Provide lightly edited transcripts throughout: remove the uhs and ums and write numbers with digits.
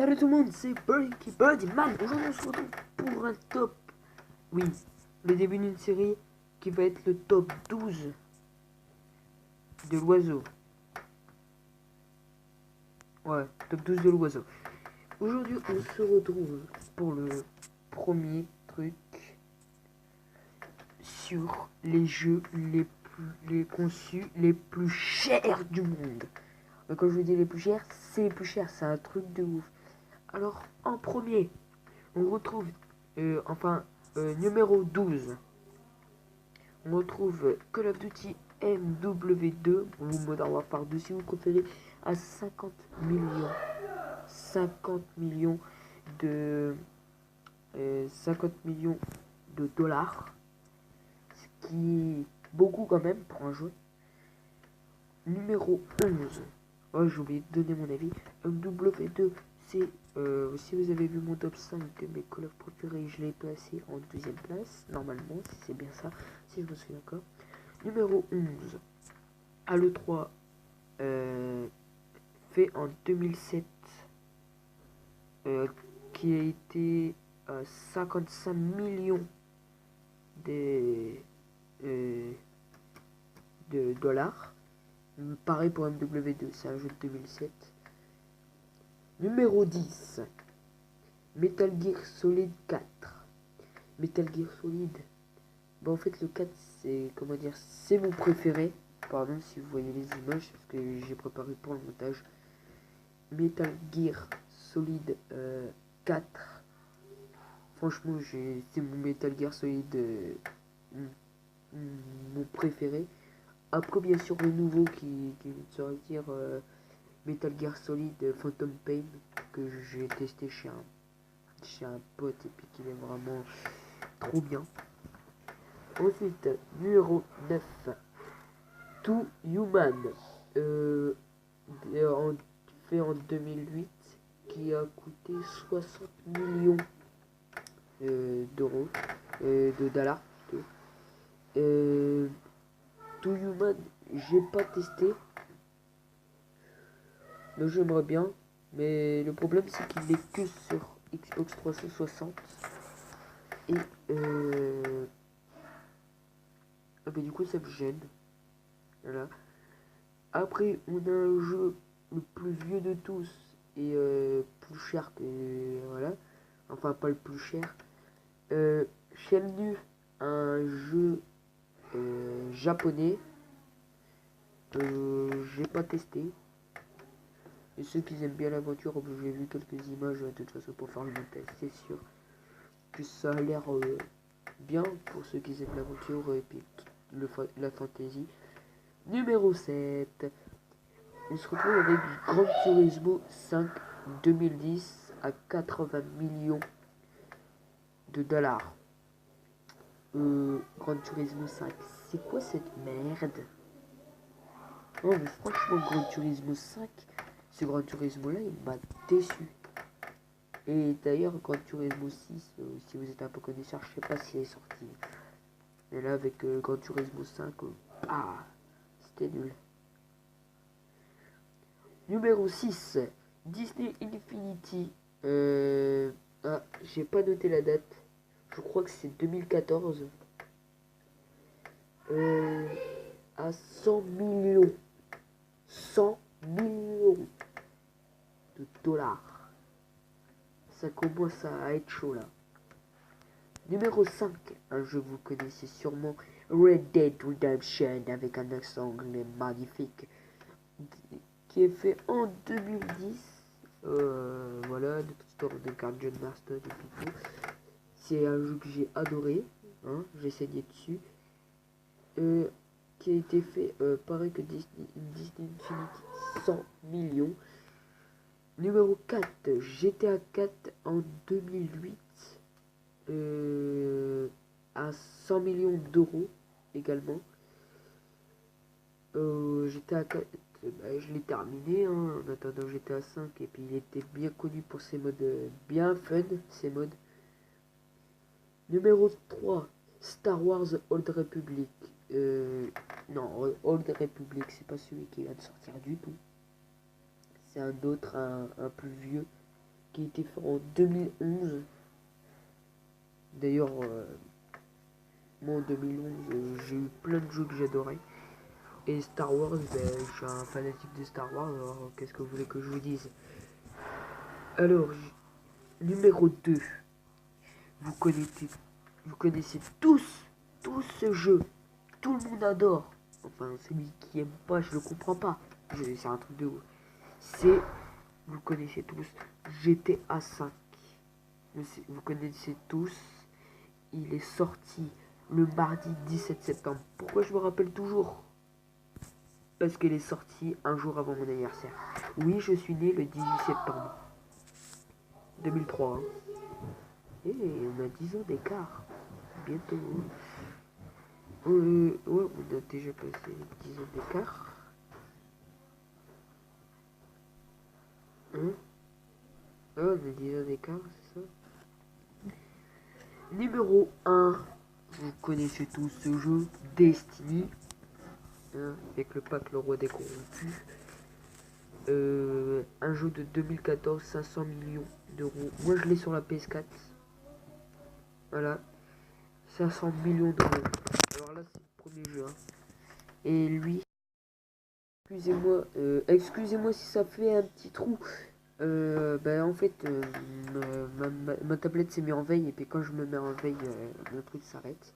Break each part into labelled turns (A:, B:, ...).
A: Salut tout le monde, c'est Birdman. Aujourd'hui on se retrouve pour un top. Oui, le début d'une série qui va être le top 12 de l'oiseau. Ouais, top 12 de l'oiseau. Aujourd'hui on se retrouve pour le premier truc sur les jeux les conçus les plus chers du monde. Mais quand je dis les plus chers, c'est les plus chers, c'est un truc de ouf. Alors en premier, on retrouve numéro 12. On retrouve Call of Duty MW2 ou Modern Warfare 2 si vous préférez à 50 millions. 50 millions de 50 millions de dollars. Ce qui est beaucoup quand même pour un jeu. Numéro 11. Oh, j'ai oublié de donner mon avis. MW2, c'est si vous avez vu mon top 5 de mes Call of préférés, je l'ai placé en deuxième place, normalement, si c'est bien ça, si je me souviens encore. Numéro 11, Halo 3, fait en 2007, qui a été 55 millions de dollars. Pareil pour MW2, c'est un jeu de 2007. Numéro 10, Metal Gear Solid 4. Metal Gear Solid. Bon, en fait, le 4, c'est, comment dire, c'est mon préféré. Pardon si vous voyez les images, parce que j'ai préparé pour le montage. Metal Gear Solid 4. Franchement, c'est mon Metal Gear Solid mon préféré. Après, bien sûr, le nouveau qui se retire, Metal Gear Solid Phantom Pain, que j'ai testé chez un pote et puis qu'il est vraiment trop bien. Ensuite, numéro 9, To Human, fait en 2008, qui a coûté 60 millions d'euros, de dollars. To Human, j'ai pas testé, mais j'aimerais bien. Mais le problème, c'est qu'il est que sur Xbox 360. Et du coup, ça me gêne. Voilà. Après, on a un jeu le plus vieux de tous et plus cher que. Voilà. Enfin, pas le plus cher. Shenmue, un jeu japonais. J'ai pas testé. Et ceux qui aiment bien l'aventure, j'ai vu quelques images de toute façon pour faire le montage, c'est sûr que ça a l'air bien pour ceux qui aiment l'aventure et puis la fantasy. Numéro 7, on se retrouve avec Gran Turismo 5 2010 à 80 millions de dollars. Gran Turismo 5, c'est quoi cette merde? Non mais franchement, Gran Turismo 5, ce Gran Turismo là, il m'a déçu. Et d'ailleurs, Gran Turismo 6, si vous êtes un peu connaisseur, je sais pas si elle est sortie. Mais là, avec Gran Turismo 5, c'était nul. Numéro 6, Disney Infinity. J'ai pas noté la date. Je crois que c'est 2014. À 100 millions. 100 millions de dollars. Ça commence à être chaud là. Numéro 5, un jeu que vous connaissez sûrement, Red Dead Redemption, avec un accent anglais magnifique, qui est fait en 2010. Voilà, de l'histoire de Guardian Master et tout. C'est un jeu que j'ai adoré, hein, j'ai saigné dessus. Qui a été fait pareil que Disney Infinity, 100 millions. Numéro 4, GTA 4 en 2008. À 100 millions d'euros également. GTA 4, je l'ai terminé en attendant GTA 5 et puis il était bien connu pour ses modes bien fun, ses modes. Numéro 3, Star Wars Old Republic. Non, Old Republic, c'est pas celui qui vient de sortir du tout. C'est un autre, un plus vieux. qui a été fait en 2011. D'ailleurs, moi en 2011, j'ai eu plein de jeux que j'adorais. Et Star Wars, ben, je suis un fanatique de Star Wars, alors qu'est-ce que vous voulez que je vous dise? Alors, numéro 2. Vous connaissez tous ce jeu. Tout le monde adore. Enfin, celui qui aime pas, je le comprends pas. C'est un truc de ouf. Vous connaissez tous, GTA 5. Vous connaissez tous. Il est sorti le mardi 17 septembre. Pourquoi je me rappelle toujours? Parce qu'il est sorti un jour avant mon anniversaire. Oui, je suis né le 18 septembre 2003. Hein. Et on a 10 ans d'écart. Bientôt. Ouais, on a déjà passé 10 ans d'écart. Hein? Ah, on a 10 ans d'écart, c'est ça? Numéro 1. Vous connaissez tous ce jeu, Destiny. Hein, avec le pack Le Roi des Corrompus. Un jeu de 2014, 500 millions d'euros. Moi, je l'ai sur la PS4. Voilà. 500 millions d'euros. Alors là, c'est le premier jeu. Hein. Et lui, excusez-moi si ça fait un petit trou. En fait, ma tablette s'est mise en veille et puis quand je me mets en veille, le truc s'arrête.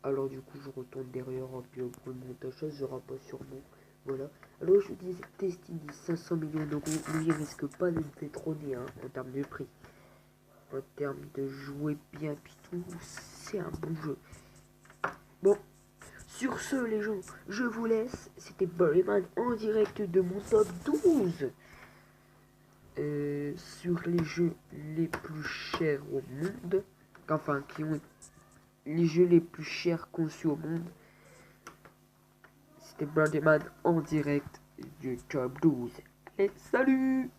A: Alors du coup, je retourne derrière puis pour le montage, ça sera pas sûrement. Voilà. Alors je dis Destiny 500 millions d'euros, lui il risque pas de me détrôner hein, en termes de prix. En termes de jouer bien puis tout, c'est un bon jeu. Bon, sur ce les gens, je vous laisse. C'était Barryman en direct de mon top 12. Sur les jeux les plus chers au monde. Enfin, qui ont les jeux les plus chers conçus au monde. C'était Barryman en direct du top 12. Allez, salut!